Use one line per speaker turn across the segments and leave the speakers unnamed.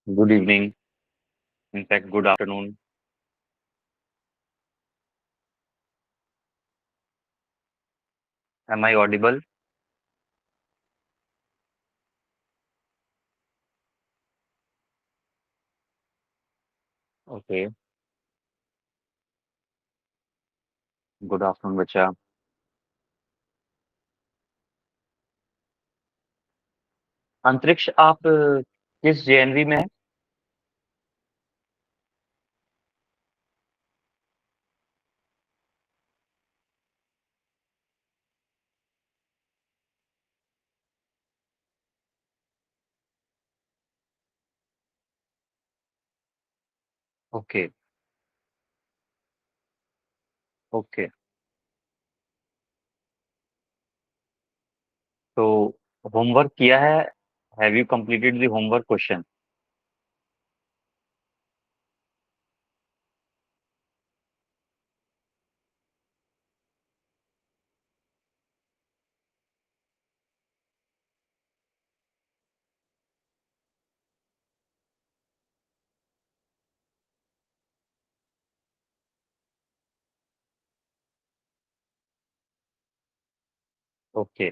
Good evening. In fact, good afternoon. Am I audible? Okay. Good afternoon, बच्चा. अंतरिक्ष आप किस जेएनवी में है? ओके. ओके. तो होमवर्क किया है? Have you completed the homework question? Okay.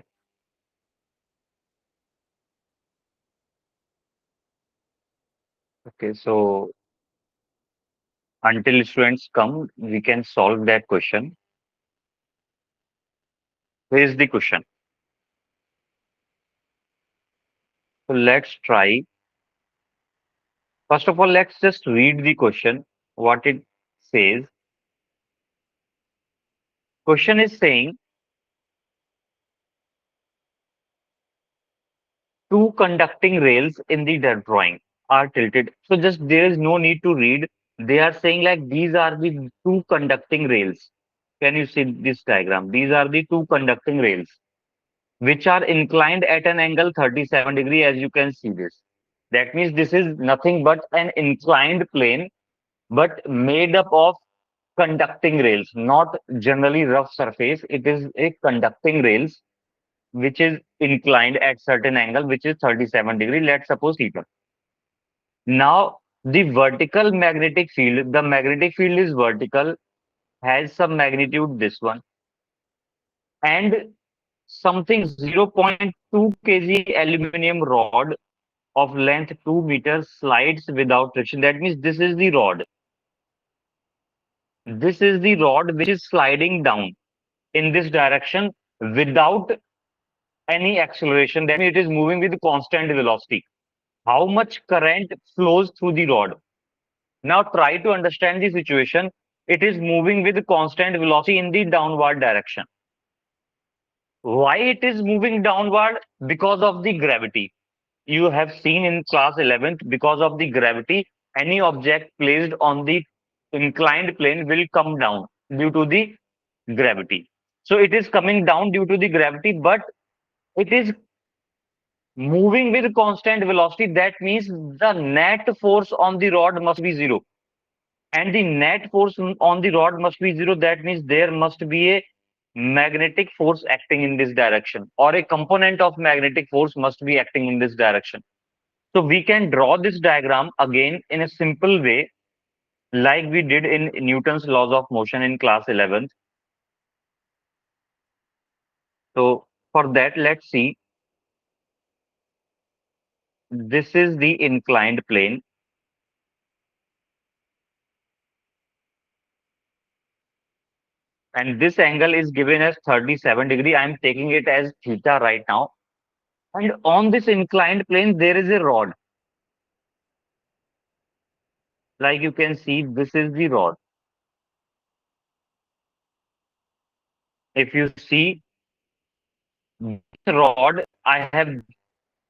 Okay. So until students come, we can solve that question. Here is the question. So let's try. First of all, let's just read the question. What it says. Question is saying two conducting rails in the drawing are tilted. So just there is no need to read. They are saying like these are the two conducting rails. Can you see this diagram? These are the two conducting rails which are inclined at an angle 37 degree as you can see this. That means this is nothing but an inclined plane but made up of conducting rails, not generally rough surface. It is a conducting rails which is inclined at certain angle which is 37 degree. Let's suppose theta. Now, the vertical magnetic field, the magnetic field is vertical, has some magnitude, this one, and something 0.2 kg aluminum rod of length 2 meters slides without friction. That means this is the rod. This is the rod which is sliding down in this direction without any acceleration. That means it is moving with constant velocity. How much current flows through the rod? Now try to understand the situation. It is moving with constant velocity in the downward direction. Why it is moving downward? Because of the gravity. You have seen in class 11th, because of the gravity, any object placed on the inclined plane will come down due to the gravity. So it is coming down due to the gravity, but it is moving with constant velocity. That means the net force on the rod must be zero. And the net force on the rod must be zero. That means there must be a magnetic force acting in this direction, or a component of magnetic force must be acting in this direction. So we can draw this diagram again in a simple way, like we did in Newton's laws of motion in class 11th. So for that, let's see. This is the inclined plane, and this angle is given as 37 degree. I am taking it as theta right now. And on this inclined plane, there is a rod. Like you can see, this is the rod. If you see this rod, I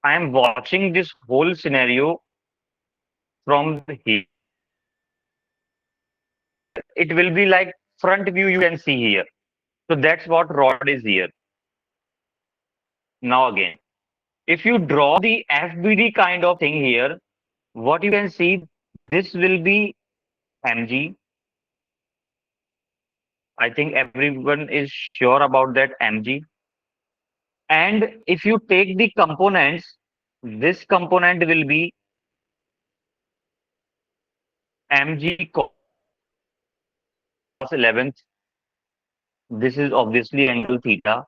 am watching this whole scenario from here. It will be like front view you can see here. So that's what rod is here. Now again, if you draw the FBD kind of thing here, what you can see, this will be mg. I think everyone is sure about that mg. And if you take the components, this component will be mg cos 11th. This is obviously angle theta,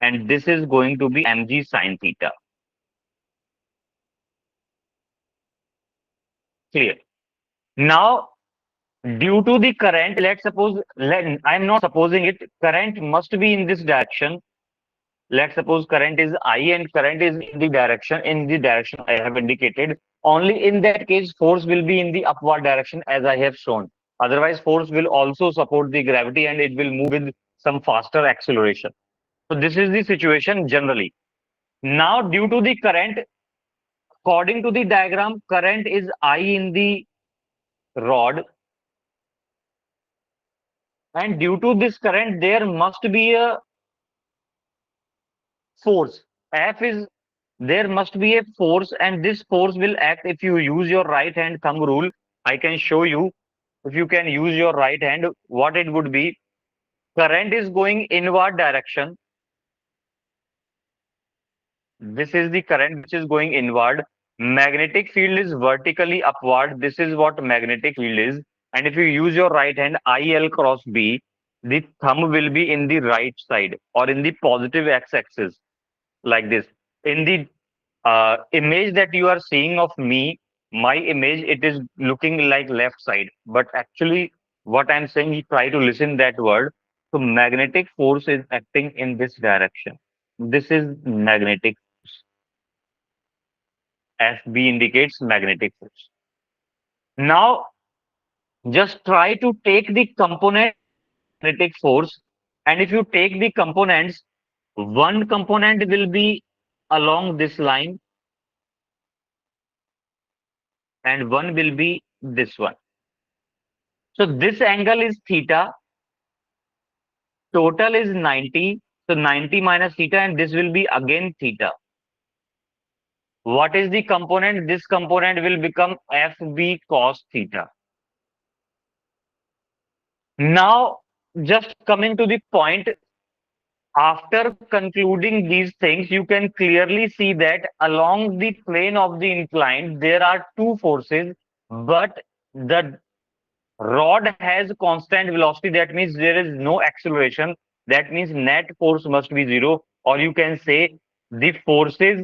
and this is going to be mg sin theta. Clear. Now, due to the current, let's suppose, I'm not supposing it, current must be in this direction. Let's suppose current is I and current is in the direction I have indicated. Only in that case, force will be in the upward direction as I have shown. Otherwise, force will also support the gravity and it will move with some faster acceleration. So this is the situation generally. Now, due to the current, according to the diagram, current is I in the rod, and due to this current, there must be a force. F is there must be a force, and this force will act if you use your right hand thumb rule. I can show you if you can use your right hand what it would be. Current is going inward direction. This is the current which is going inward. Magnetic field is vertically upward. This is what magnetic field is. And if you use your right hand, IL cross B, the thumb will be in the right side or in the positive x-axis, like this. In the image that you are seeing of me, my image, it is looking like left side. But actually, what I'm saying, you try to listen that word. So magnetic force is acting in this direction. This is magnetic. FB indicates magnetic force. Now, just try to take the component magnetic force, and if you take the components, one component will be along this line, and one will be this one. So this angle is theta. Total is 90. So 90 minus theta, and this will be again theta. What is the component? This component will become FB cos theta. Now, just coming to the point, after concluding these things, you can clearly see that along the plane of the incline, there are two forces, but the rod has constant velocity. That means there is no acceleration. That means net force must be zero, or you can say the forces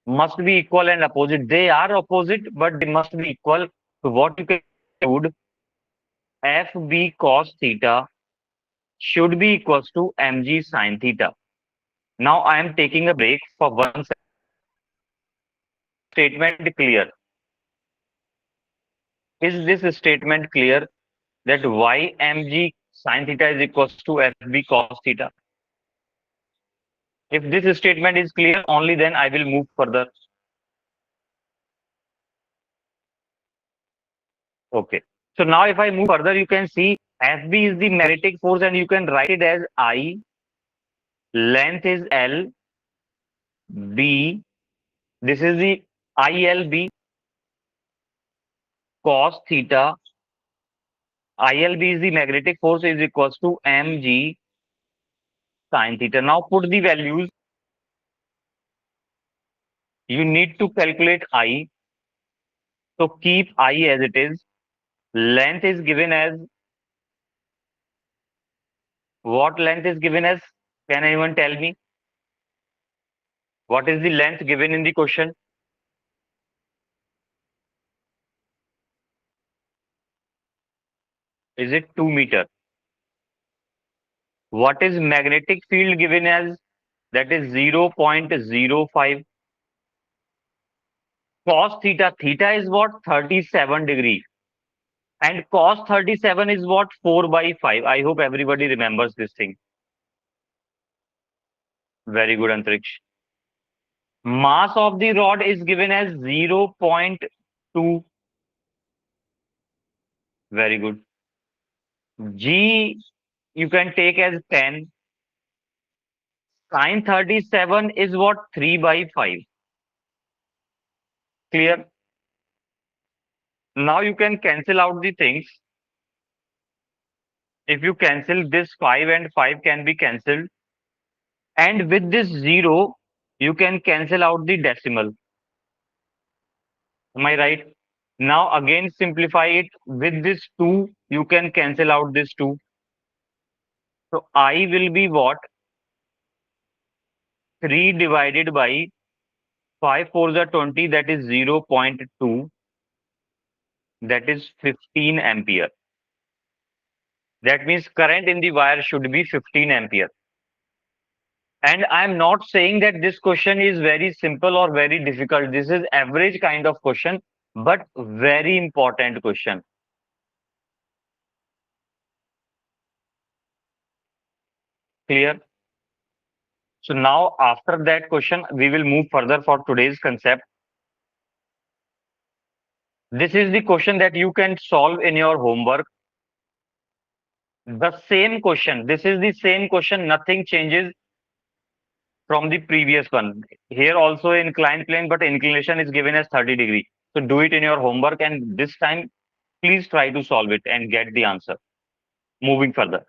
must be equal and opposite. They are opposite, but they must be equal. So what you can conclude, FB cos theta should be equals to mg sin theta. Now I am taking a break for one statement clear. Is this statement clear that y mg sin theta is equals to FB cos theta? If this statement is clear, only then I will move further. Okay. So now if I move further, you can see FB is the magnetic force and you can write it as I, length is L, B, this is the ILB cos theta. ILB is the magnetic force is equals to mg sin theta. Now put the values. You need to calculate I. So keep I as it is. Length is given as, what length is given as? Can anyone tell me? What is the length given in the question? Is it 2 meter? What is magnetic field given as? That is 0.05. Cos theta. Theta is what? 37 degree. And cos 37 is what? 4 by 5. I hope everybody remembers this thing. Very good, Antriksh. Mass of the rod is given as 0.2. Very good. G you can take as 10. Sin 37 is what? 3 by 5. Clear? Now you can cancel out the things. If you cancel this 5 and 5 can be cancelled. And with this 0, you can cancel out the decimal. Am I right? Now again simplify it with this 2. You can cancel out this 2. So I will be what? 3 divided by 5 4s are 20, that is 0.2, that is 15 ampere. That means current in the wire should be 15 ampere. And I'm not saying that this question is very simple or very difficult. This is average kind of question, but very important question. Clear? So now after that question, we will move further for today's concept. This is the question that you can solve in your homework. The same question. This is the same question. Nothing changes from the previous one. Here also inclined plane, but inclination is given as 30 degree. So do it in your homework, and this time please try to solve it and get the answer. Moving further.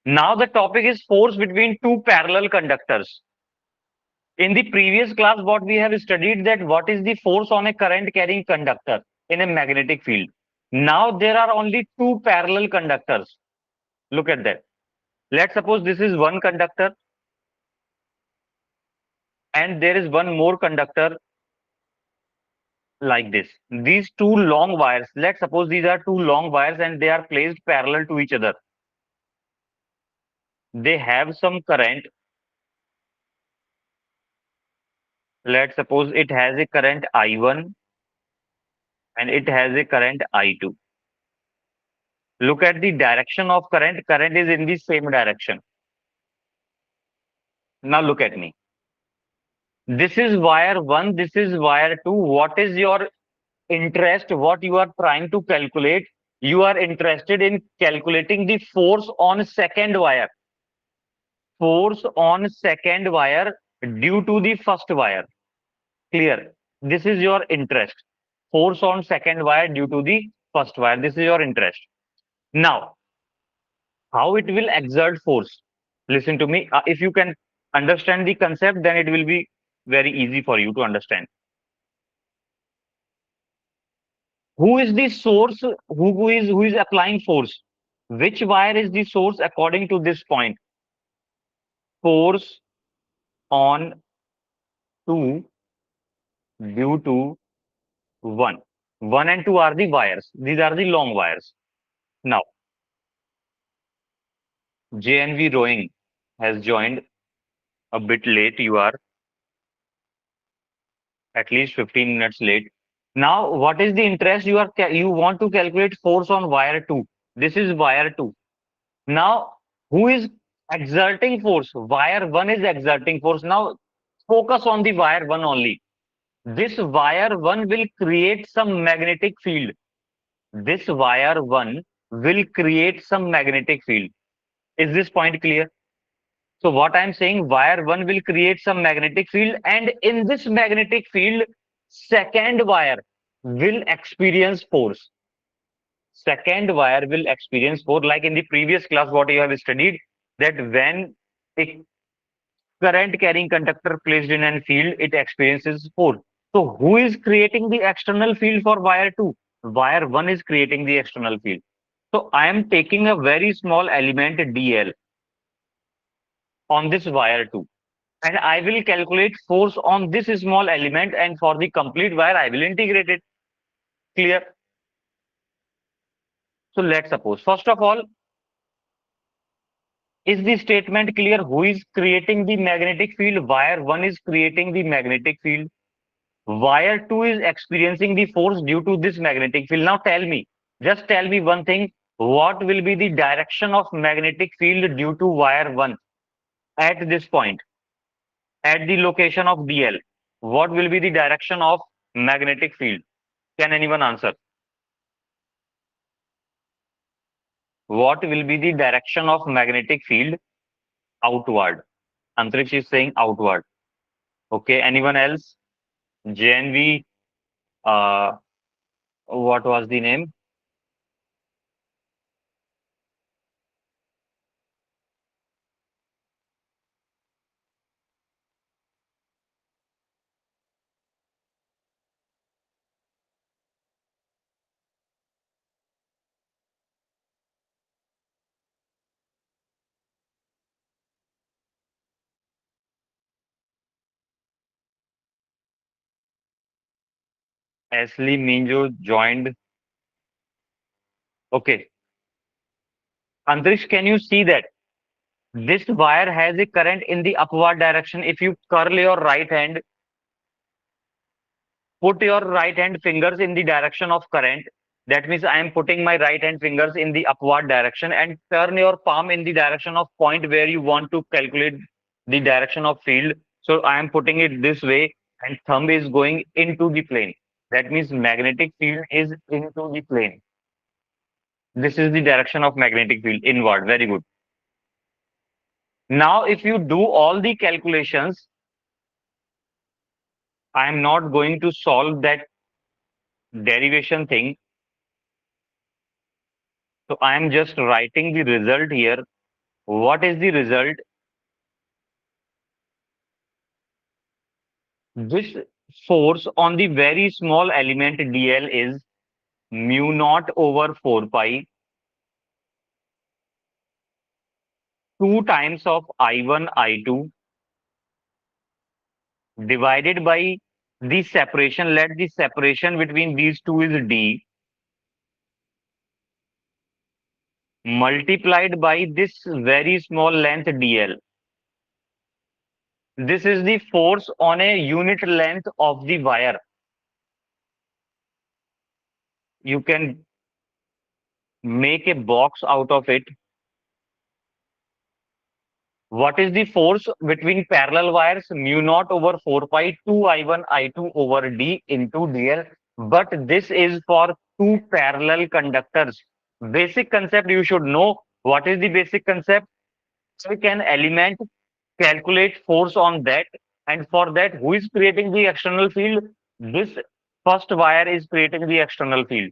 Now the topic is force between two parallel conductors. In the previous class, what we have studied that what is the force on a current carrying conductor in a magnetic field. Now there are only two parallel conductors. Look at that. Let's suppose this is one conductor and there is one more conductor like this. These two long wires, let's suppose these are two long wires and they are placed parallel to each other. They have some current. Let's suppose it has a current I1 and it has a current I2. Look at the direction of current. Current is in the same direction. Now look at me. This is wire 1, this is wire 2. What is your interest? What you are trying to calculate? You are interested in calculating the force on second wire. Force on second wire due to the first wire. Clear? This is your interest. Force on second wire due to the first wire. This is your interest. Now, how it will exert force? Listen to me. If you can understand the concept, then it will be very easy for you to understand. Who is the source? Who is applying force? Which wire is the source according to this point? Force on 2 due to 1. 1 and 2 are the wires. These are the long wires. Now, JNV rowing has joined a bit late. You are at least 15 minutes late. Now, what is the interest you want to calculate force on wire 2? This is wire 2. Now, who is exerting force? Wire 1 is exerting force. Now, focus on the wire 1 only. This wire 1 will create some magnetic field. This wire 1 will create some magnetic field. Is this point clear? So what I'm saying, wire 1 will create some magnetic field, and in this magnetic field, second wire will experience force. Second wire will experience force, like in the previous class, what you have studied, that when a current carrying conductor placed in a field, it experiences force. So who is creating the external field for wire 2? Wire 1 is creating the external field. So I am taking a very small element dl on this wire 2. And I will calculate force on this small element, and for the complete wire, I will integrate it. Clear? So let's suppose, first of all, is the statement clear? Who is creating the magnetic field? Wire 1 is creating the magnetic field. Wire 2 is experiencing the force due to this magnetic field. Now tell me, just tell me one thing. What will be the direction of magnetic field due to wire 1 at this point, at the location of DL? What will be the direction of magnetic field? Can anyone answer? What will be the direction of magnetic field outward? Antriksh is saying outward. Okay, anyone else? JNV, what was the name? Ashley Minjo joined. Okay. Antrish, can you see that this wire has a current in the upward direction? If you curl your right hand, put your right hand fingers in the direction of current. That means I am putting my right hand fingers in the upward direction and turn your palm in the direction of point where you want to calculate the direction of field. So I am putting it this way and thumb is going into the plane. That means magnetic field is into the plane. This is the direction of magnetic field inward. Very good. Now, if you do all the calculations, I am not going to solve that derivation thing. So I am just writing the result here. What is the result? This force on the very small element dl is mu naught over 4 pi 2 times of I1 I2 divided by the separation. Let the separation between these two is d multiplied by this very small length dl. This is the force on a unit length of the wire. You can make a box out of it. What is the force between parallel wires? Mu naught over 4 pi 2 I1 I2 over D into dl. But this is for two parallel conductors. Basic concept you should know. What is the basic concept? Take an element, calculate force on that, and for that, who is creating the external field? This first wire is creating the external field.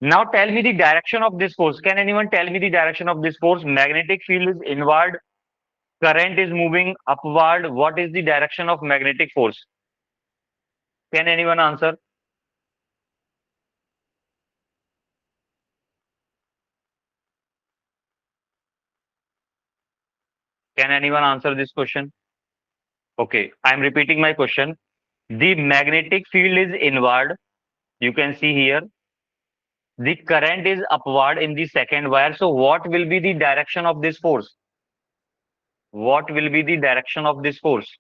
Now tell me the direction of this force. Can anyone tell me the direction of this force? Magnetic field is inward. Current is moving upward. What is the direction of magnetic force? Can anyone answer? Can anyone answer this question? Okay, I'm repeating my question. The magnetic field is inward. You can see here. The current is upward in the second wire. So what will be the direction of this force? What will be the direction of this force?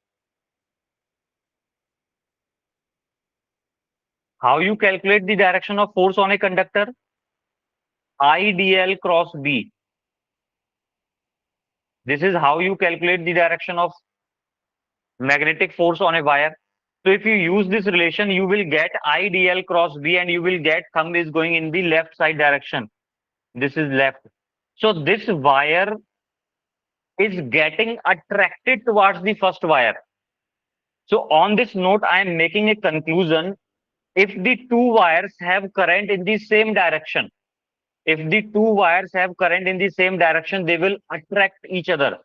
How you calculate the direction of force on a conductor? IDL cross B. This is how you calculate the direction of magnetic force on a wire. So if you use this relation, you will get IDL cross B and you will get thumb is going in the left side direction. This is left. So this wire is getting attracted towards the first wire. So on this note, I am making a conclusion. If the two wires have current in the same direction, if the two wires have current in the same direction, they will attract each other.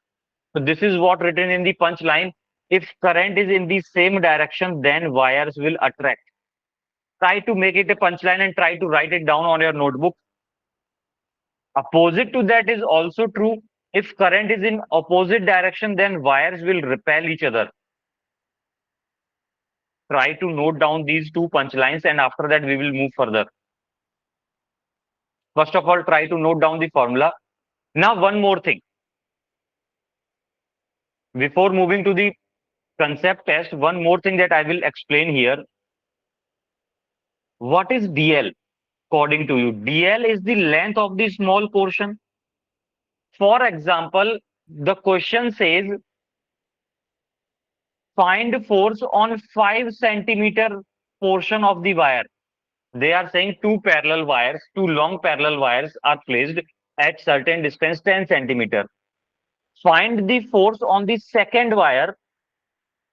So this is what written in the punchline. If current is in the same direction, then wires will attract. Try to make it a punchline and try to write it down on your notebook. Opposite to that is also true. If current is in opposite direction, then wires will repel each other. Try to note down these two punchlines and after that we will move further. First of all, try to note down the formula. Now, one more thing. Before moving to the concept test, one more thing that I will explain here. What is DL according to you? DL is the length of the small portion. For example, the question says find force on 5 centimeter portion of the wire. They are saying two parallel wires, two long parallel wires are placed at certain distance 10 centimeter. Find the force on the second wire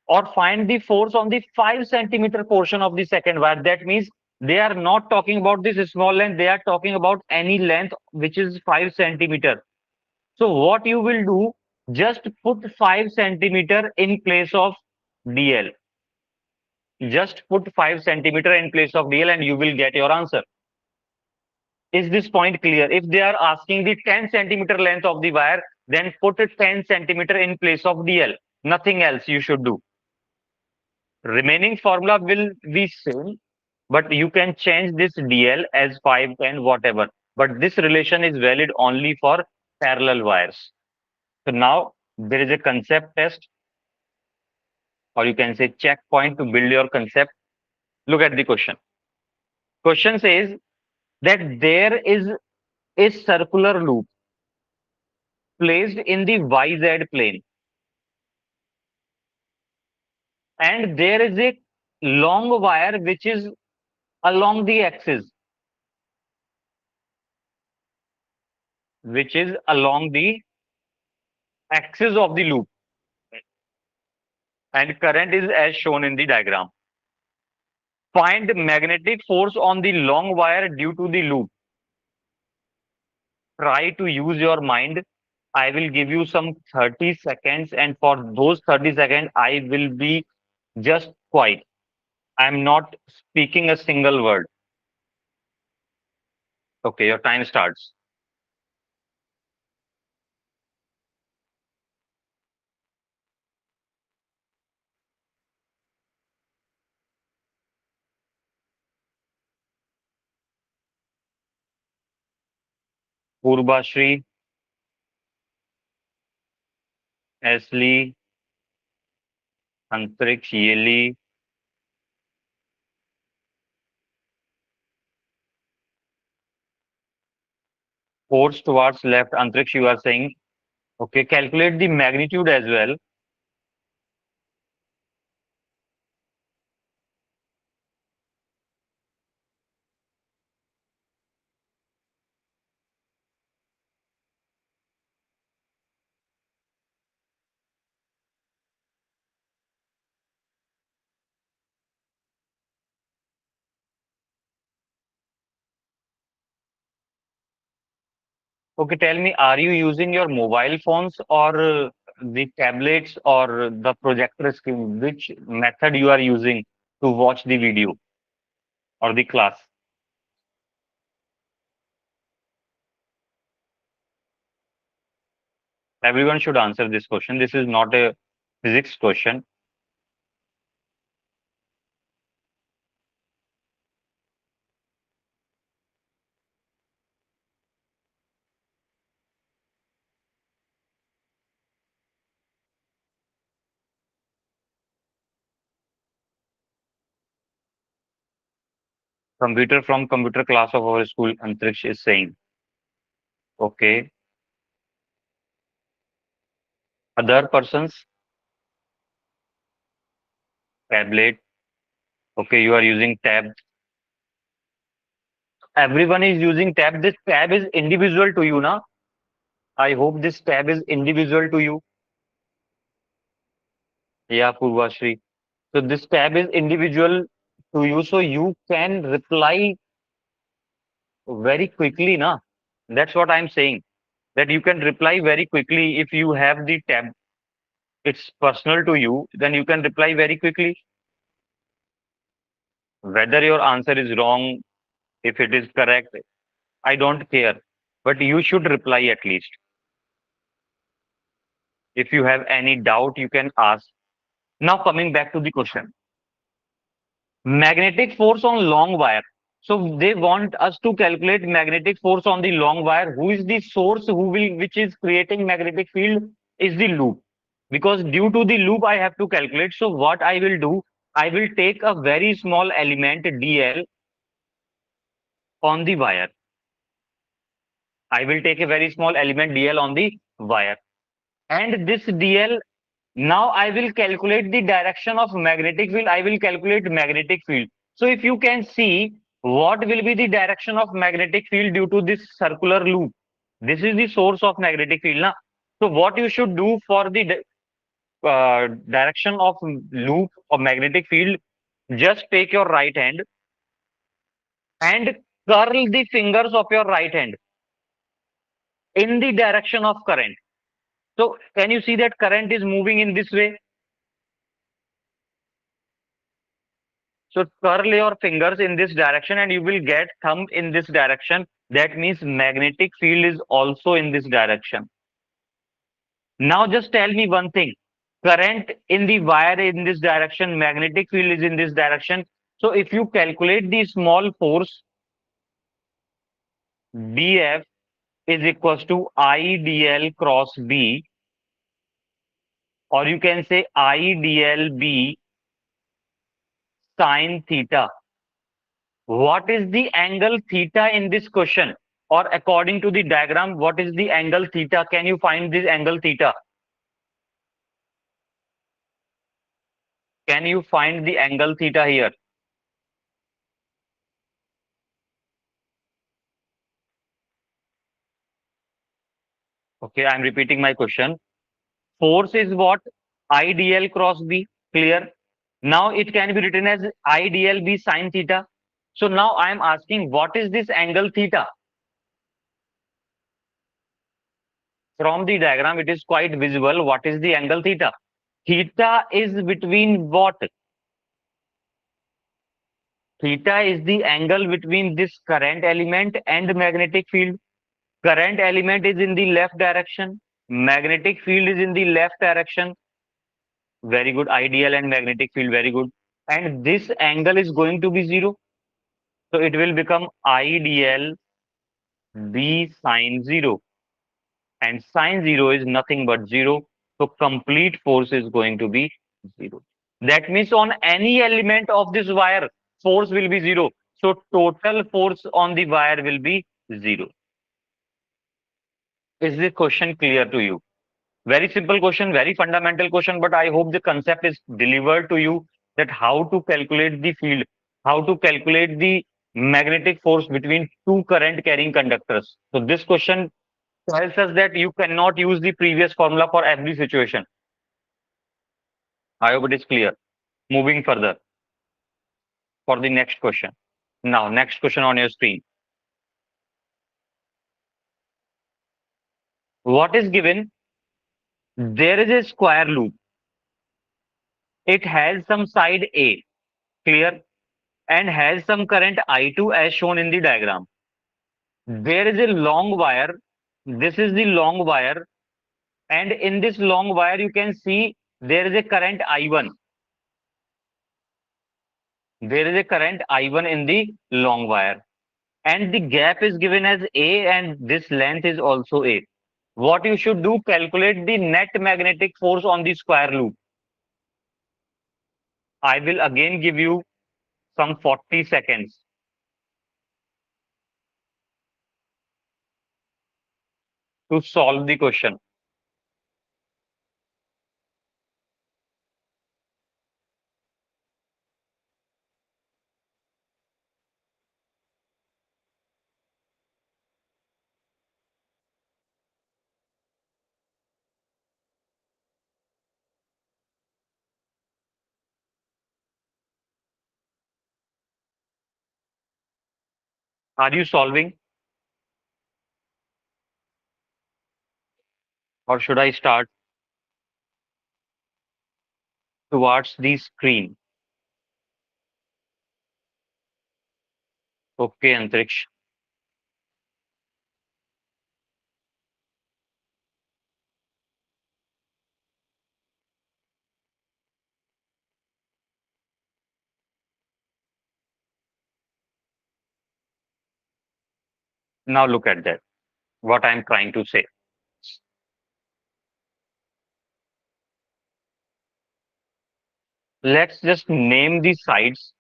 or find the force on the 5 centimeter portion of the second wire. That means they are not talking about this small length. They are talking about any length which is 5 centimeter. So what you will do, just put 5 centimeter in place of DL. Just put 5 centimeter in place of DL and you will get your answer. Is this point clear? If they are asking the 10 centimeter length of the wire, then put a 10 centimeter in place of DL. Nothing else you should do. Remaining formula will be same. but you can change this DL as 5, 10, whatever. But this relation is valid only for parallel wires. So now there is a concept test, or you can say checkpoint to build your concept. Look at the question. Question says that there is a circular loop placed in the YZ plane, and there is a long wire which is along the axis, which is along the axis of the loop, and current is as shown in the diagram. Find magnetic force on the long wire due to the loop. Try to use your mind. I will give you some 30 seconds, and for those 30 seconds, I will be just quiet. I'm not speaking a single word. Okay, your time starts. Purvashri, Asli, Antriksh, Yeli, force towards left. Antriksh, you are saying, okay, calculate the magnitude as well. Okay, tell me, are you using your mobile phones or the tablets or the projector screen? Which method you are using to watch the video or the class? Everyone should answer this question. This is not a physics question. Computer from computer class of our school, Antriksh is saying. Okay. Other persons, tablet. Okay, you are using tab. Everyone is using tab. This tab is individual to you, na? I hope this tab is individual to you. Yeah, Purvashri. So this tab is individual to you, so you can reply very quickly, na? That's what I'm saying. That you can reply very quickly if you have the tab. It's personal to you, then you can reply very quickly. Whether your answer is wrong, if it is correct, I don't care. But you should reply at least. If you have any doubt, you can ask. Now coming back to the question. Magnetic force on long wire. So they want us to calculate magnetic force on the long wire. Who is the source which is creating magnetic field is the loop. Because due to the loop, I have to calculate. So what I will do, I will take a very small element dl on the wire. I will take a very small element dl on the wire. And this dl, now I will calculate the direction of magnetic field. I will calculate magnetic field. So if you can see what will be the direction of magnetic field due to this circular loop. This is the source of magnetic field. Na? So what you should do for the direction of loop of magnetic field, just take your right hand and curl the fingers of your right hand in the direction of current. So can you see that current is moving in this way? So curl your fingers in this direction and you will get thumb in this direction. That means magnetic field is also in this direction. Now just tell me one thing. Current in the wire in this direction, magnetic field is in this direction. So if you calculate the small force, df is equals to idl cross b, or you can say idl b sine theta. What is the angle theta in this question? Or according to the diagram, what is the angle theta? Can you find this angle theta? Can you find the angle theta here? Okay, I'm repeating my question. Force is what? IDL cross B. Clear? Now it can be written as IDL B sine theta. So now I am asking, what is this angle theta? From the diagram, it is quite visible. What is the angle theta? Theta is between what? Theta is the angle between this current element and magnetic field. Current element is in the left direction. Magnetic field is in the left direction. Very good. Ideal and magnetic field. Very good. And this angle is going to be zero. So it will become ideal B sine zero. And sine zero is nothing but zero. So complete force is going to be zero. That means on any element of this wire, force will be zero. So total force on the wire will be zero. Is this question clear to you? Very simple question, very fundamental question, but I hope the concept is delivered to you, that how to calculate the field, how to calculate the magnetic force between two current carrying conductors. So this question tells us that you cannot use the previous formula for every situation. I hope it is clear. Moving further for the next question. Now, next question on your screen. What is given? There is a square loop. It has some side A, clear, and has some current I2 as shown in the diagram. There is a long wire. This is the long wire. And in this long wire, you can see there is a current I1. There is a current I1 in the long wire. And the gap is given as A, and this length is also A. What you should do, calculate the net magnetic force on the square loop. I will again give you some 40 seconds to solve the question. Are you solving, or should I start towards the screen? Okay, Antriksh. Now look at that. What I'm trying to say. Let's just name the sides.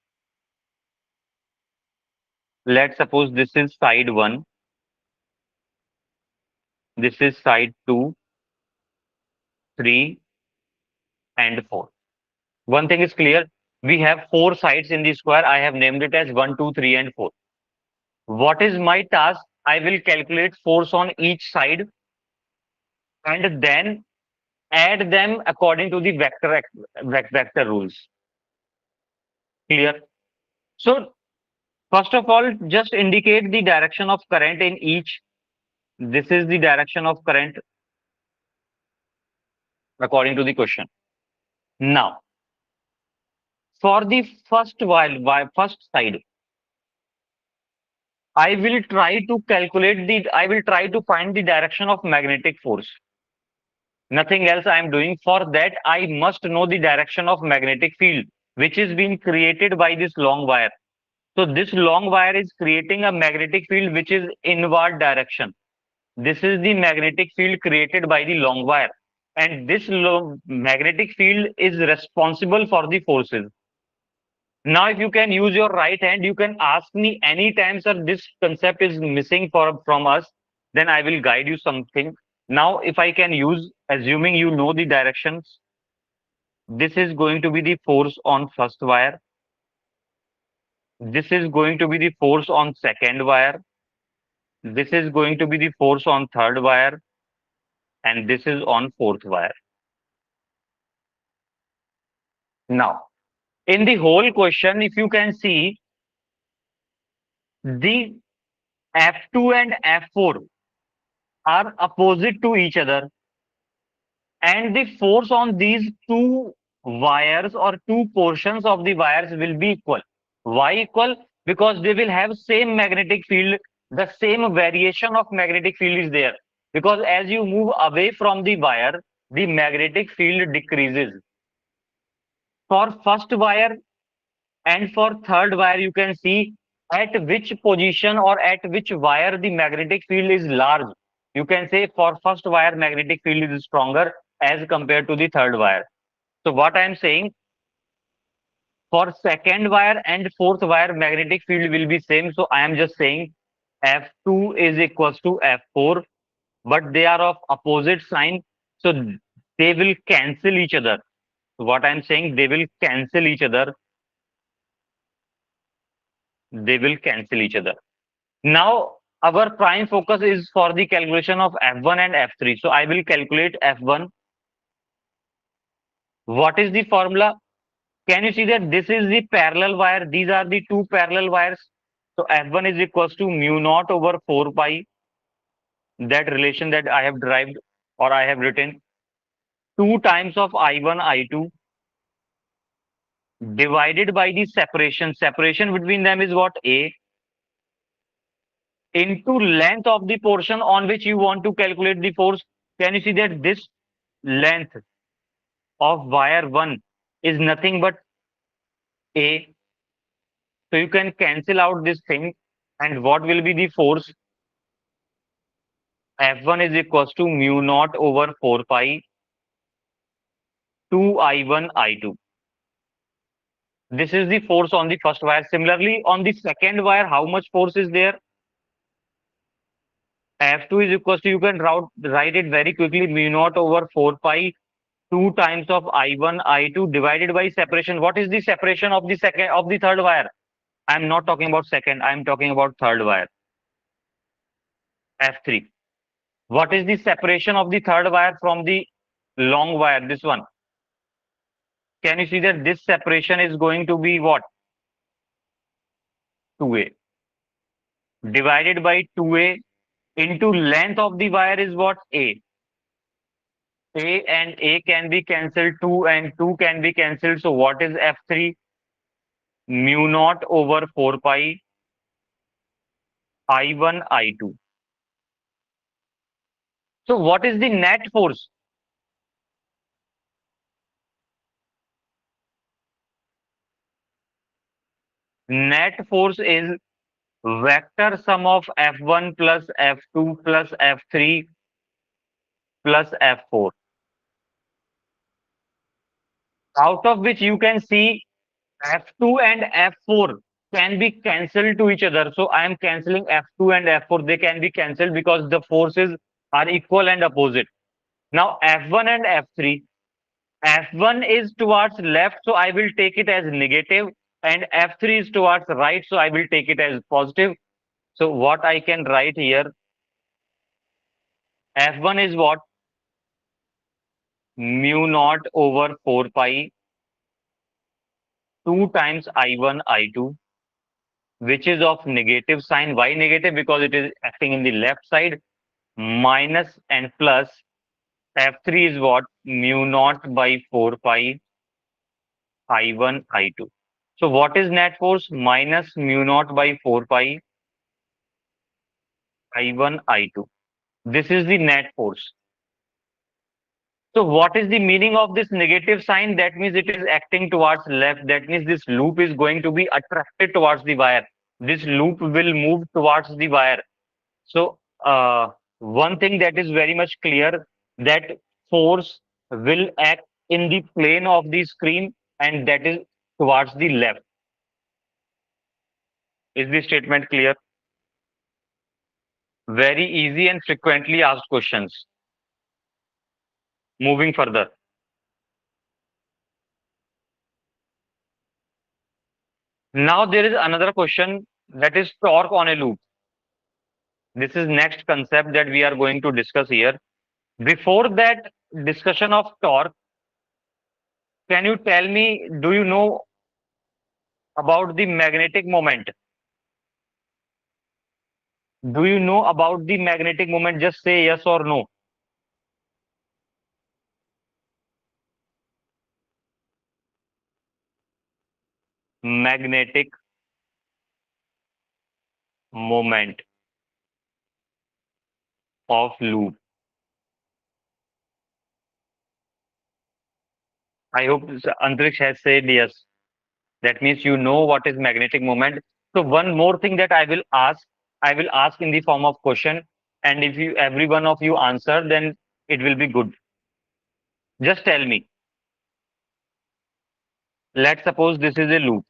Let's suppose this is side 1, this is side 2, 3, and 4. One thing is clear. We have 4 sides in the square. I have named it as 1, 2, 3, and 4. What is my task? I will calculate force on each side and then add them according to the vector rules. Clear? So first of all, just indicate the direction of current in each. This is the direction of current according to the question. Now, for the first side, I will try to find the direction of magnetic force. Nothing else I am doing. For that, I must know the direction of magnetic field. which is being created by this long wire. So this long wire is creating a magnetic field which is inward direction. This is the magnetic field created by the long wire. And this magnetic field is responsible for the forces. Now, if you can use your right hand, you can ask me anytime, sir, this concept is missing from us, then I will guide you something. Now, if I can use, assuming you know the directions, this is going to be the force on first wire. This is going to be the force on second wire. This is going to be the force on third wire. And this is on fourth wire. Now, in the whole question, if you can see, the F2 and F4 are opposite to each other, and the force on these two wires or two portions of the wires will be equal. Why equal? Because they will have same magnetic field, the same variation of magnetic field is there. Because as you move away from the wire, the magnetic field decreases. For first wire and for third wire, you can see at which position or at which wire the magnetic field is large. You can say for first wire, magnetic field is stronger as compared to the third wire. So what I am saying, for second wire and fourth wire, magnetic field will be same. So I am just saying F2 is equals to F4, but they are of opposite sign. So they will cancel each other. So what I am saying, they will cancel each other. They will cancel each other. Now, our prime focus is for the calculation of F1 and F3. So I will calculate F1. What is the formula? Can you see that this is the parallel wire? These are the two parallel wires. So F1 is equals to mu naught over 4 pi. That relation that I have derived or I have written. 2 times of I1, I2 divided by the separation. Separation between them is what? A into length of the portion on which you want to calculate the force. Can you see that this length of wire 1 is nothing but A. So you can cancel out this thing. And what will be the force? F1 is equals to mu naught over 4 pi 2 I1 I2. This is the force on the first wire. Similarly, on the second wire, how much force is there? F2 is equals to, you can write it very quickly, mu naught over 4 pi 2 times of I1 I2 divided by separation. What is the separation of the second of the third wire? I'm not talking about second, I'm talking about third wire. F3. What is the separation of the third wire from the long wire? This one. Can you see that this separation is going to be what? 2A. Divided by 2A into length of the wire is what? A. A and A can be cancelled, 2 and 2 can be cancelled. So what is F3? Mu naught over 4 pi I1 I2. So what is the net force? Net force is vector sum of F1 plus F2 plus F3 plus F4. Out of which you can see F2 and F4 can be cancelled to each other. So I am cancelling F2 and F4. They can be cancelled because the forces are equal and opposite. Now F1 and F3. F1 is towards left, so I will take it as negative, and F3 is towards right, so I will take it as positive. So what I can write here, F1 is what? Mu naught over 4 pi 2 times I1 I2, which is of negative sign. Why negative? Because it is acting in the left side, minus and plus. F3 is what? Mu naught by 4 pi I1 I2. So what is net force? Minus mu naught by 4 pi I1 I2. This is the net force. So what is the meaning of this negative sign? That means it is acting towards left. That means this loop is going to be attracted towards the wire. This loop will move towards the wire. So one thing that is very much clear, that force will act in the plane of the screen, and that is towards the left. Is the statement clear? Very easy and frequently asked questions. Moving further. Now there is another question, that is torque on a loop. This is next concept that we are going to discuss here. Before that discussion of torque, can you tell me, do you know about the magnetic moment? Do you know about the magnetic moment? Just say yes or no. Magnetic moment of loop. I hope Antriksh has said yes. That means you know what is magnetic moment. So one more thing that I will ask in the form of question, and if you every one of you answer, then it will be good. Just tell me. Let's suppose this is a loop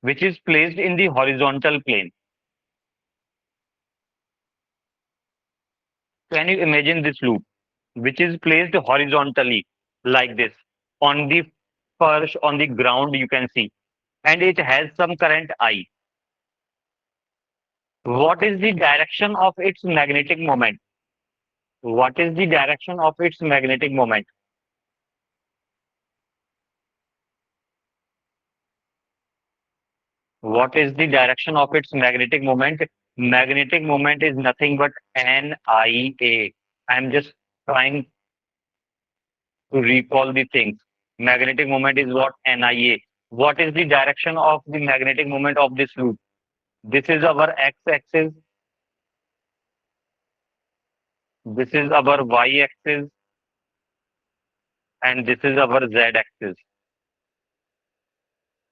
which is placed in the horizontal plane. Can you imagine this loop which is placed horizontally like this on the first on the ground, you can see, and it has some current I. What is the direction of its magnetic moment? What is the direction of its magnetic moment? What is the direction of its magnetic moment? Magnetic moment is nothing but NIA. I'm just trying to recall the things. Magnetic moment is what? NIA. What is the direction of the magnetic moment of this loop? This is our x-axis. This is our y-axis, and this is our z-axis.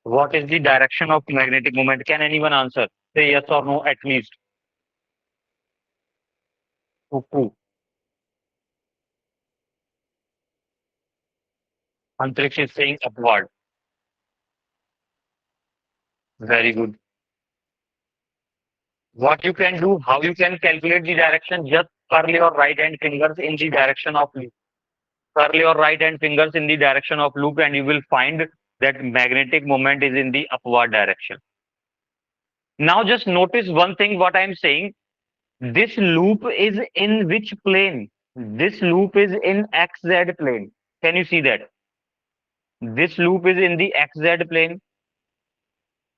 What is the direction of magnetic moment? Can anyone answer? Say yes or no at least. Cuckoo. Antriksh is saying upward. Very good. What you can do, how you can calculate the direction, just curl your right hand fingers in the direction of loop. Curl your right hand fingers in the direction of loop, and you will find that magnetic moment is in the upward direction. Now just notice one thing what I am saying. This loop is in which plane? This loop is in XZ plane. Can you see that? This loop is in the XZ plane,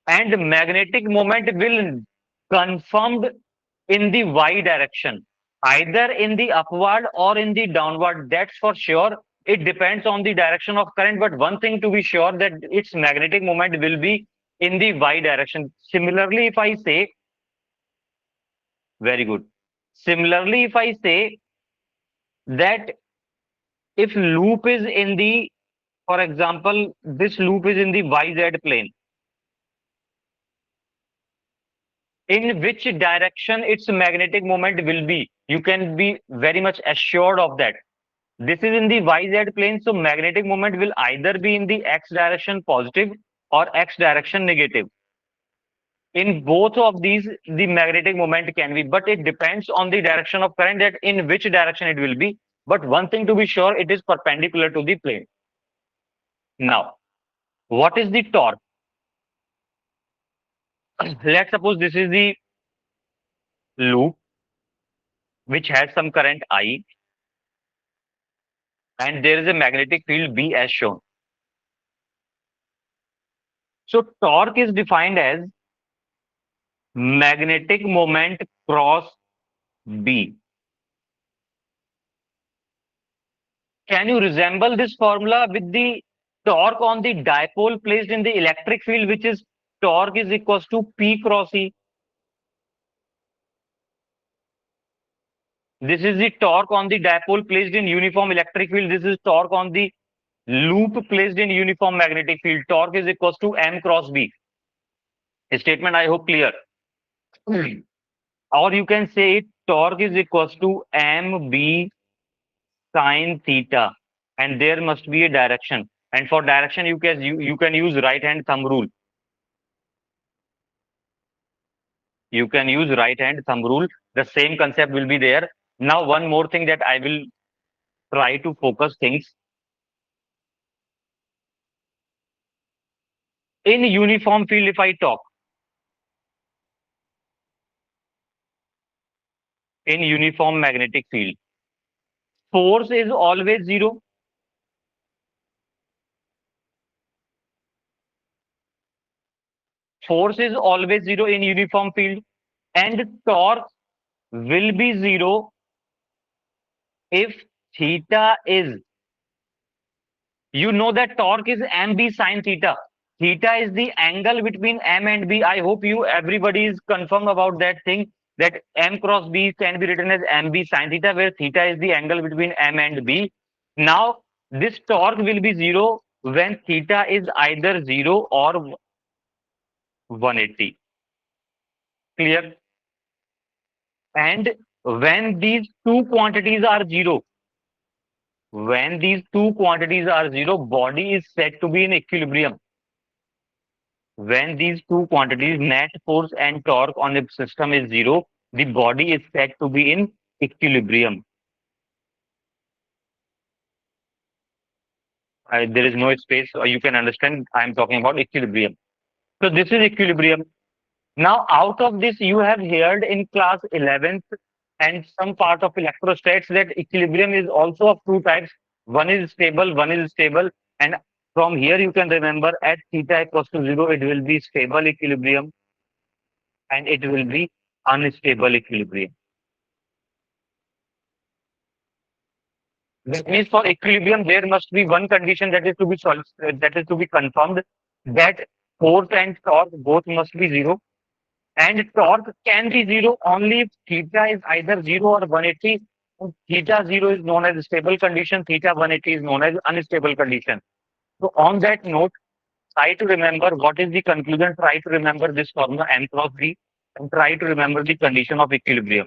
and magnetic moment will confirmed in the Y direction, either in the upward or in the downward. That's for sure. It depends on the direction of current, but one thing to be sure, that its magnetic moment will be in the Y direction. Similarly, if I say, very good. Similarly, if I say that if loop is in the, for example, this loop is in the YZ plane, in which direction its magnetic moment will be, you can be very much assured of that. This is in the YZ plane, so magnetic moment will either be in the X direction positive or X direction negative. In both of these, the magnetic moment can be, but it depends on the direction of current, that in which direction it will be. But one thing to be sure, it is perpendicular to the plane. Now, what is the torque? Let's suppose this is the loop which has some current I, and there is a magnetic field B as shown. So torque is defined as magnetic moment cross B. Can you resemble this formula with the torque on the dipole placed in the electric field, which is torque is equals to P cross E. This is the torque on the dipole placed in uniform electric field. This is torque on the loop placed in uniform magnetic field. Torque is equals to M cross B. A statement I hope clear. Or you can say it, torque is equals to MB sine theta. And there must be a direction. And for direction, you can use right hand thumb rule. You can use right hand thumb rule. The same concept will be there. Now, one more thing that I will try to focus things. In uniform field, if I talk, in uniform magnetic field, force is always zero. Force is always zero in uniform field. And torque will be zero if theta is, you know that torque is mb sine theta. Theta is the angle between m and b. I hope you everybody is confirmed about that thing, that m cross b can be written as mb sine theta, where theta is the angle between m and b. Now, this torque will be zero when theta is either 0 or 180. Clear? And when these two quantities are zero, when these two quantities are zero, body is said to be in equilibrium. When these two quantities, net force and torque on the system is zero, the body is said to be in equilibrium. There is no space, or you can understand I am talking about equilibrium. So this is equilibrium. Now, out of this, you have heard in class 11th and some part of electrostats that equilibrium is also of two types. One is stable, one is stable. And from here, you can remember at theta equals to 0, it will be stable equilibrium and it will be unstable equilibrium. That means for equilibrium, there must be one condition that is to be solved, that is to be confirmed, that force and torque both must be zero. And torque can be zero only if theta is either 0 or 180. Theta 0 is known as stable condition, theta 180 is known as unstable condition. So on that note, try to remember what is the conclusion, try to remember this formula M cross B, and try to remember the condition of equilibrium.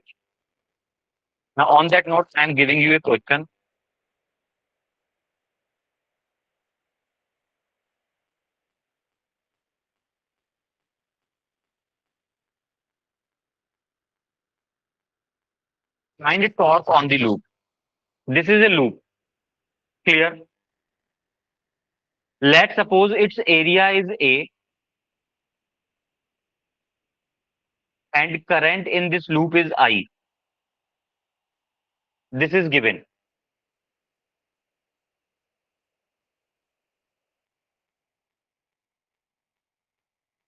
Now on that note, I am giving you a question. Find a torque on the loop. This is a loop. Clear? Let's suppose its area is A and current in this loop is I. This is given.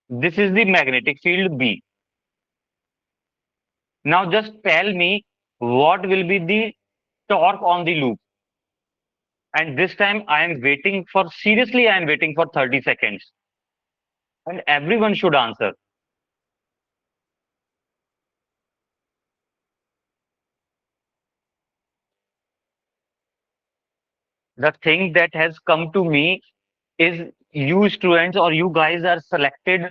This is the magnetic field B. Now just tell me what will be the torque on the loop. And this time I am waiting for, seriously, I am waiting for 30 seconds. And everyone should answer. The thing that has come to me is you students or you guys are selected,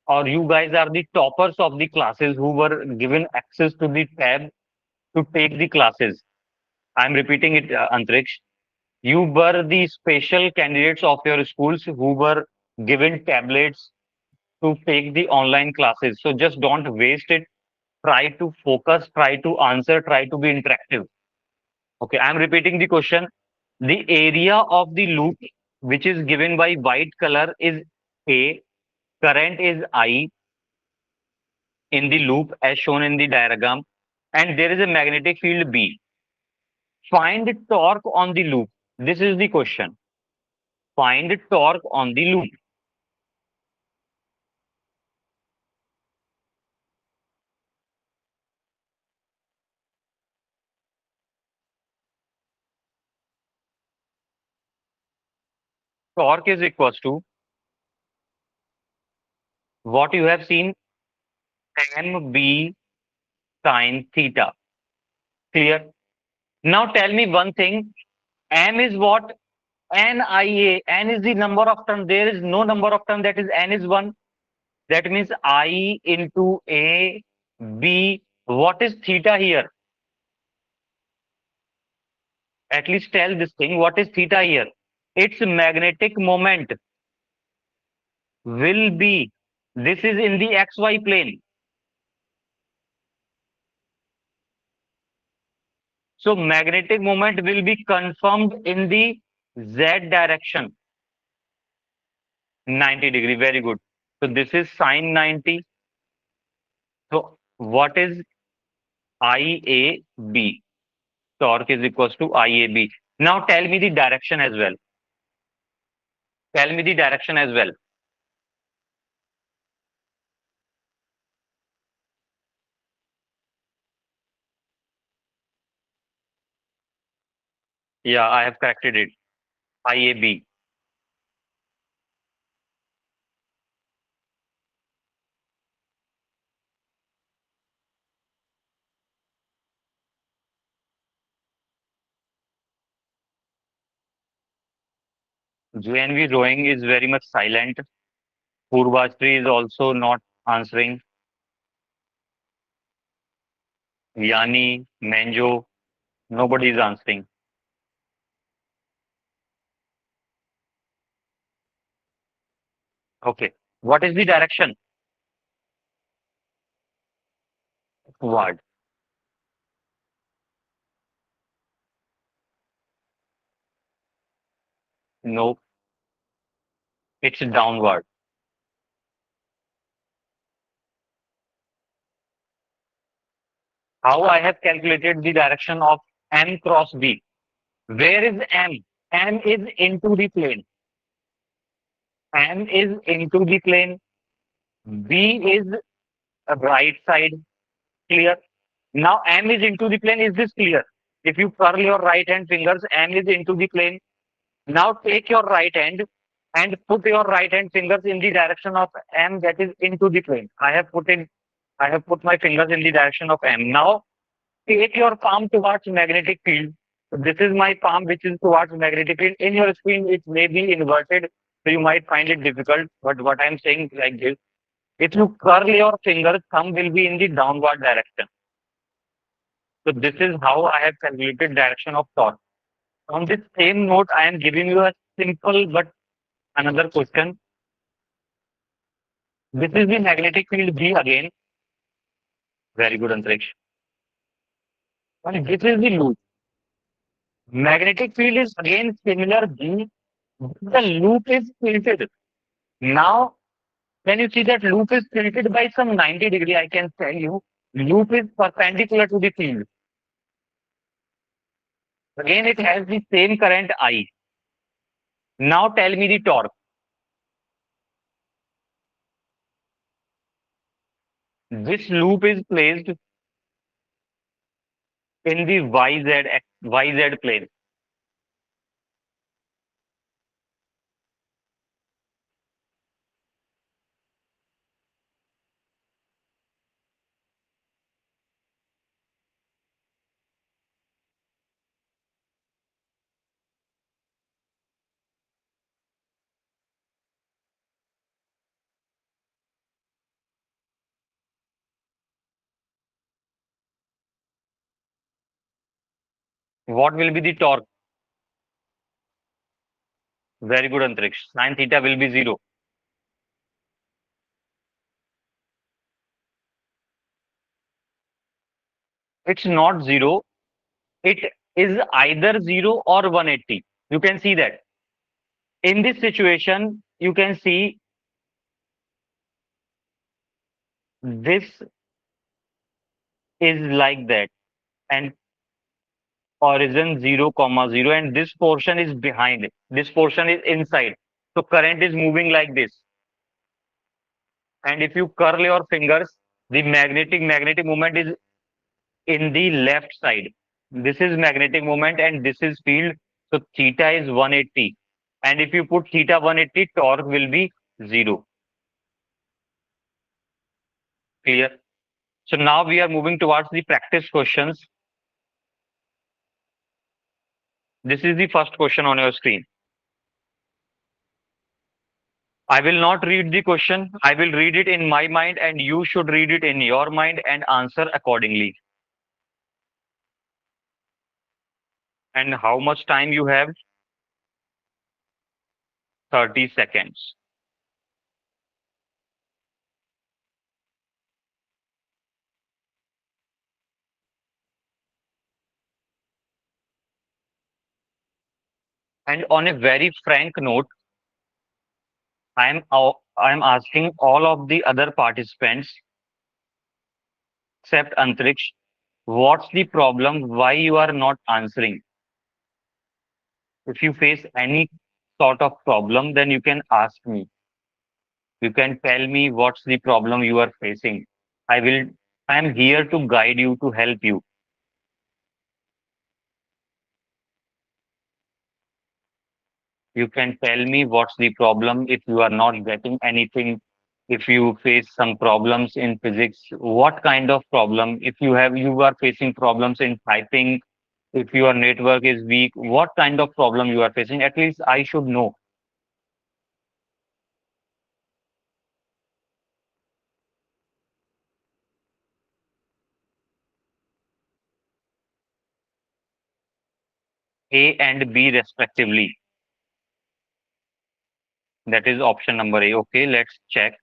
or you guys are the toppers of the classes who were given access to the tab to take the classes. I'm repeating it, Antriksh. You were the special candidates of your schools who were given tablets to take the online classes. So just don't waste it. Try to focus, try to answer, try to be interactive. Okay, I'm repeating the question. The area of the loop, which is given by white color, is A, current is I in the loop as shown in the diagram, and there is a magnetic field B. Find the torque on the loop. This is the question. Find the torque on the loop. Torque is equals to what you have seen, mb sine theta. Clear? Now tell me one thing. M is what? NIA. N is the number of turn. There is no number of turn that is N is 1. That means I into A, B. What is theta here? At least tell this thing. What is theta here? Its magnetic moment will be. This is in the XY plane. So magnetic moment will be confirmed in the Z direction. 90 degree. Very good. So this is sine 90. So what is IAB? Torque is equals to IAB. Now tell me the direction as well. Tell me the direction as well. Yeah, I have corrected it. IAB. JNV rowing is very much silent. Purvashri is also not answering. Yani, Manjo, nobody is answering. Okay. What is the direction? Ward. No, it's downward. How I have calculated the direction of M cross B? Where is M? M is into the plane. M is into the plane. B is right side. Clear? Now M is into the plane. Is this clear? If you curl your right hand fingers, M is into the plane. Now take your right hand and put your right hand fingers in the direction of M that is into the plane. I have put my fingers in the direction of M. Now take your palm towards magnetic field. So this is my palm which is towards magnetic field. In your screen it may be inverted, so you might find it difficult. But what I'm saying is like this. If you curl your fingers, thumb will be in the downward direction. So this is how I have calculated direction of torque. On this same note, I am giving you a simple but another question. This is the magnetic field B again. Very good, Antriksh. And this is the loop. Magnetic field is again similar B. The loop is tilted. Now, when you see that loop is tilted by some 90 degree, I can tell you, loop is perpendicular to the field. Again, it has the same current I. Now tell me the torque. This loop is placed in the YZ plane. What will be the torque? Very good, Antriksh. Sin theta will be 0. It's not 0. It is either 0 or 180. You can see that. In this situation, you can see this is like that. And origin 0 comma 0, and this portion is behind it. This portion is inside. So current is moving like this. And if you curl your fingers, the magnetic moment is in the left side. This is magnetic moment and this is field. So theta is 180. And if you put theta 180, torque will be 0. Clear? So now we are moving towards the practice questions. This is the first question on your screen. I will not read the question. I will read it in my mind, and you should read it in your mind and answer accordingly. And how much time you have? 30 seconds. And on a very frank note, I am asking all of the other participants, except Antriksh, what's the problem? Why you are not answering? If you face any sort of problem, then you can ask me. You can tell me what's the problem you are facing. I will, I am here to guide you, to help you. You can tell me what's the problem if you are not getting anything, if you face some problems in physics, what kind of problem, if you are facing problems in typing, if your network is weak, what kind of problem you are facing, at least I should know. A and B respectively. That is option number A. Okay, let's check.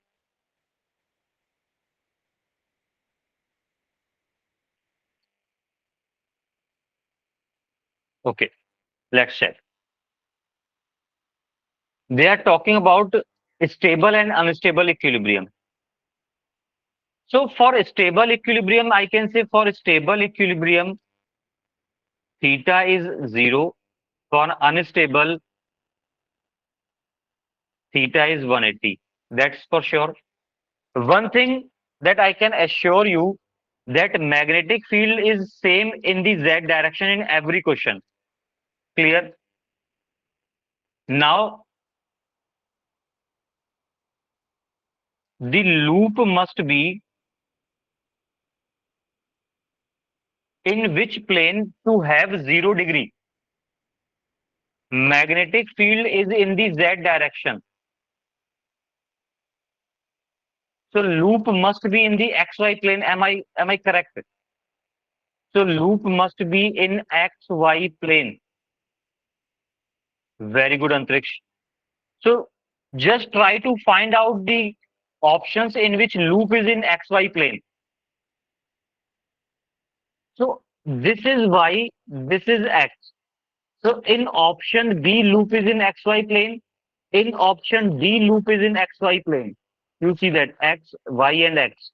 Okay, let's check. They are talking about stable and unstable equilibrium. So for stable equilibrium, I can say for stable equilibrium, theta is 0. For unstable, theta is 180. That's for sure. One thing that I can assure you, that magnetic field is same in the z direction in every question. Clear? Now the loop must be in which plane to have 0 degree. Magnetic field is in the z direction. So loop must be in the xy plane. Am I correct? So loop must be in xy plane. Very good, Antriksh. So just try to find out the options in which loop is in xy plane. So this is y, this is x. So in option B, loop is in xy plane. In option D, loop is in xy plane. You see that x, y, and x.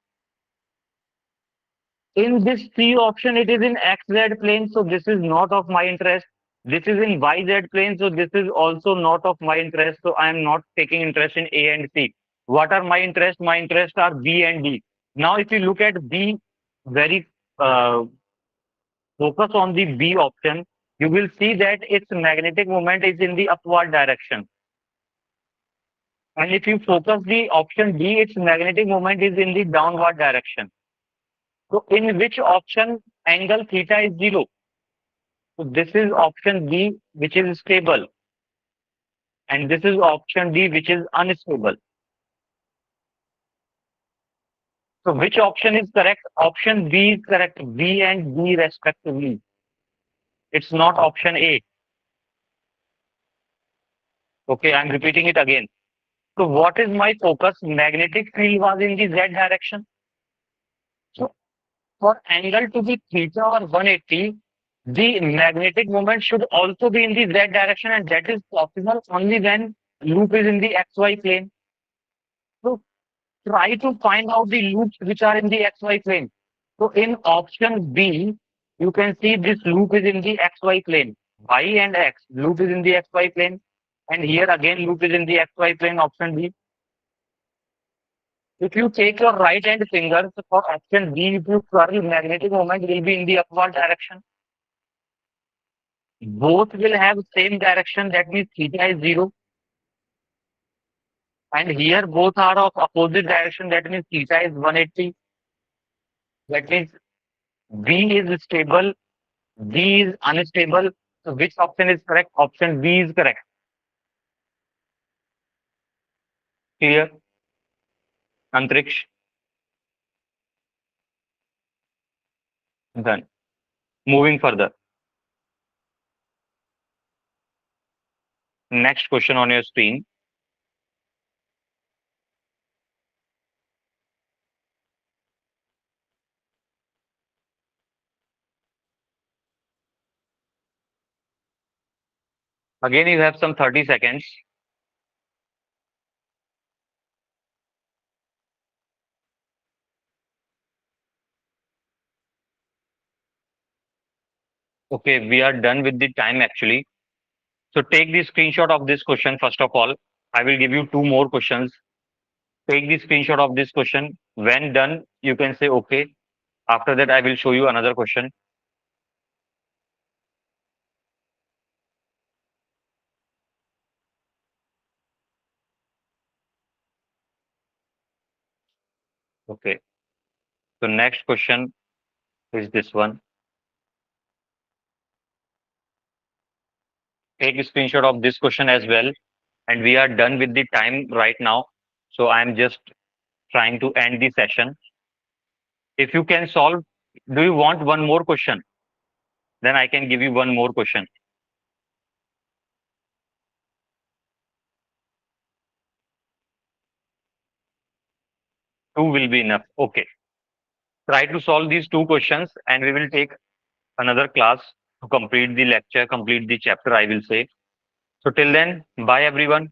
In this C option, it is in xz plane, so this is not of my interest. This is in yz plane, so this is also not of my interest. So I am not taking interest in A and C. What are my interests? My interests are B and D. Now, if you look at B, very focus on the B option, you will see that its magnetic moment is in the upward direction. And if you focus the option D, its magnetic moment is in the downward direction. So in which option angle theta is 0? So this is option B, which is stable. And this is option D, which is unstable. So which option is correct? Option B is correct. B and D respectively. It's not option A. Okay, I'm repeating it again. So what is my focus? Magnetic field was in the Z direction. So for angle to be theta or 180, the magnetic moment should also be in the Z direction, and that is possible only when loop is in the XY plane. So try to find out the loops which are in the XY plane. So in option B, you can see this loop is in the XY plane. Y and X, loop is in the XY plane. And here again, loop is in the XY plane, option B. If you take your right hand finger, so for option B, if you curl, magnetic moment will be in the upward direction. Both will have same direction. That means theta is 0. And here both are of opposite direction. That means theta is 180. That means B is stable, B is unstable. So which option is correct? Option B is correct. Clear? Antriksh? Done. Moving further. Next question on your screen. Again, you have some 30 seconds. Okay, we are done with the time actually. So take the screenshot of this question first of all. I will give you two more questions. Take the screenshot of this question. When done, you can say okay. After that, I will show you another question. Okay. So next question is this one. Take a screenshot of this question as well. And we are done with the time right now. So I'm just trying to end the session. If you can solve, do you want one more question? Then I can give you one more question. Two will be enough. Okay. Try to solve these two questions and we will take another class to complete the lecture, complete the chapter, I will say. So till then, bye everyone.